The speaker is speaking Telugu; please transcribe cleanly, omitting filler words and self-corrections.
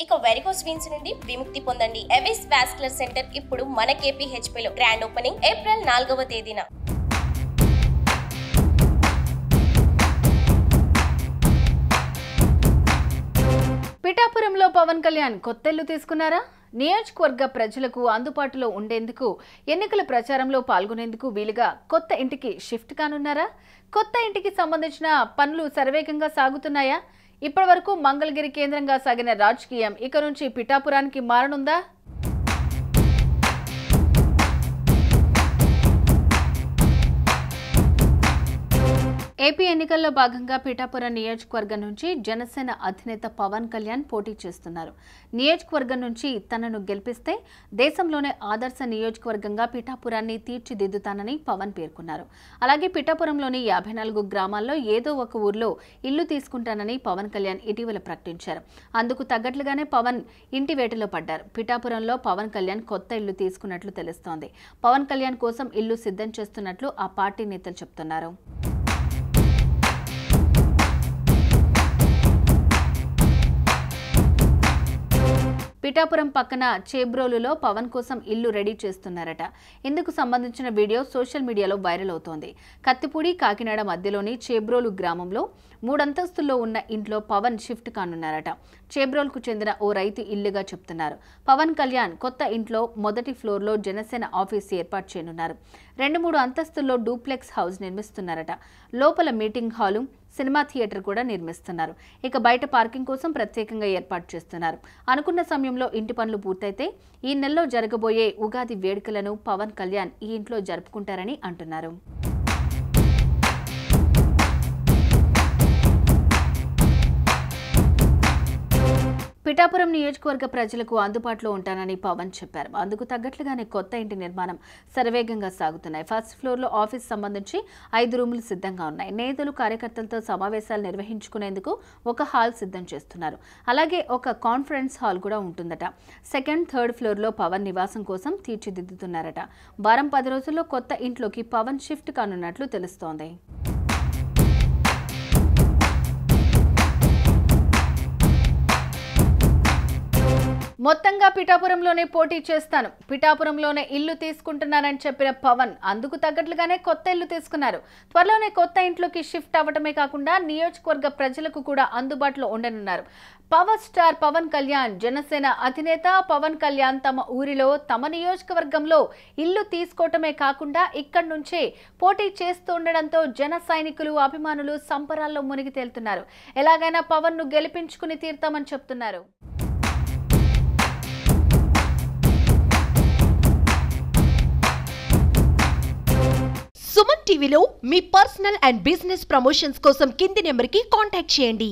ఇక వెరికోస్ వెయిన్స్ నుండి విముక్తి పొందండి. ఎవిస్ వాస్కులర్ సెంటర్ ఇప్పుడు మన KPHP లో గ్రాండ్ ఓపెనింగ్ ఏప్రిల్ 4వ తేదీన. పిఠాపురంలో పవన్ కళ్యాణ్ కొత్తెల్లు తీసుకున్నారా? నియోజకవర్గ ప్రజలకు అందుబాటులో ఉండేందుకు ఎన్నికల ప్రచారంలో పాల్గొనేందుకు వీలుగా కొత్త ఇంటికి షిఫ్ట్ కానున్నారా? కొత్త ఇంటికి సంబంధించిన పనులు శరవేగంగా సాగుతున్నాయా? ఇప్పటివరకు మంగళగిరి కేంద్రంగా సాగిన రాజకీయం ఇక నుంచి పిఠాపురానికి మారనుందా? ఏపీ ఎన్నికల్లో భాగంగా పిఠాపురం నియోజకవర్గం నుంచి జనసేన అధినేత పవన్ కళ్యాణ్ పోటీ చేస్తున్నారు. నియోజకవర్గం నుంచి తనను గెలిపిస్తే దేశంలోనే ఆదర్శ నియోజకవర్గంగా పిఠాపురాన్ని తీర్చిదిద్దుతానని పవన్ పేర్కొన్నారు. అలాగే పిఠాపురంలోని 54 గ్రామాల్లో ఏదో ఒక ఊర్లో ఇల్లు తీసుకుంటానని పవన్ కళ్యాణ్ ఇటీవల ప్రకటించారు. అందుకు తగ్గట్లుగానే పవన్ ఇంటి వేటలో పడ్డారు. పిఠాపురంలో పవన్ కళ్యాణ్ కొత్త ఇల్లు తీసుకున్నట్లు తెలుస్తోంది. పవన్ కళ్యాణ్ కోసం ఇల్లు సిద్ధం చేస్తున్నట్లు ఆ పార్టీ నేతలు చెబుతున్నారు. పిఠాపురం పక్కన చేబ్రోలులో పవన్ కోసం ఇల్లు రెడీ చేస్తున్నారట. ఇందుకు సంబంధించిన వీడియో సోషల్ మీడియాలో వైరల్ అవుతోంది. కత్తిపూడి కాకినాడ మధ్యలోని చేబ్రోలు గ్రామంలో 3 అంతస్తుల్లో ఉన్న ఇంట్లో పవన్ షిఫ్ట్ కానున్నారట. చేబ్రోల్కు చెందిన ఓ రైతు ఇల్లుగా చెప్తున్నారు. పవన్ కళ్యాణ్ కొత్త ఇంట్లో మొదటి ఫ్లోర్లో జనసేన ఆఫీస్ ఏర్పాటు చేయనున్నారు. 2-3 అంతస్తుల్లో డూప్లెక్స్ హౌస్ నిర్మిస్తున్నారట. లోపల మీటింగ్ హాలు, సినిమా థియేటర్ కూడా నిర్మిస్తున్నారు. ఇక బయట పార్కింగ్ కోసం ప్రత్యేకంగా ఏర్పాటు చేస్తున్నారు. అనుకున్న సమయంలో ఇంటి పనులు పూర్తయితే ఈ నెలలో జరగబోయే ఉగాది వేడుకలను పవన్ కళ్యాణ్ ఈ ఇంట్లో జరుపుకుంటారని అంటున్నారు. పిఠాపురం నియోజకవర్గ ప్రజలకు అందుబాటులో ఉంటానని పవన్ చెప్పారు. అందుకు తగ్గట్లుగానే కొత్త ఇంటి నిర్మాణం శరవేగంగా సాగుతున్నాయి. ఫస్ట్ ఫ్లోర్లో ఆఫీస్ సంబంధించి 5 రూములు సిద్ధంగా ఉన్నాయి. నేతలు, కార్యకర్తలతో సమావేశాలు నిర్వహించుకునేందుకు ఒక హాల్ సిద్ధం చేస్తున్నారు. అలాగే ఒక కాన్ఫరెన్స్ హాల్ కూడా ఉంటుందట. సెకండ్, థర్డ్ ఫ్లోర్లో పవన్ నివాసం కోసం తీర్చిదిద్దుతున్నారట. వారం 10 రోజుల్లో కొత్త ఇంట్లోకి పవన్ షిఫ్ట్ కానున్నట్లు తెలుస్తోంది. మొత్తంగా పిఠాపురంలోనే పోటీ చేస్తాను, పిఠాపురంలోనే ఇల్లు తీసుకుంటున్నానని చెప్పిన పవన్ అందుకు తగ్గట్లుగానే కొత్త ఇల్లు తీసుకున్నారు. త్వరలోనే కొత్త ఇంట్లోకి షిఫ్ట్ అవ్వటమే కాకుండా నియోజకవర్గ ప్రజలకు కూడా అందుబాటులో ఉండనున్నారు. పవర్ స్టార్ పవన్ కళ్యాణ్, జనసేన అధినేత పవన్ కళ్యాణ్ తమ ఊరిలో, తమ నియోజకవర్గంలో ఇల్లు తీసుకోవటమే కాకుండా ఇక్కడి నుంచే పోటీ చేస్తూ ఉండడంతో జన సైనికులు, అభిమానులు సంబరాల్లో మునిగి తేలుతున్నారు. ఎలాగైనా పవన్ ను గెలిపించుకుని తీర్తామని చెప్తున్నారు. సుమన్ టీవీలో మీ పర్సనల్ అండ్ బిజినెస్ ప్రమోషన్స్ కోసం కింది నెంబర్కి కాంటాక్ట్ చేయండి.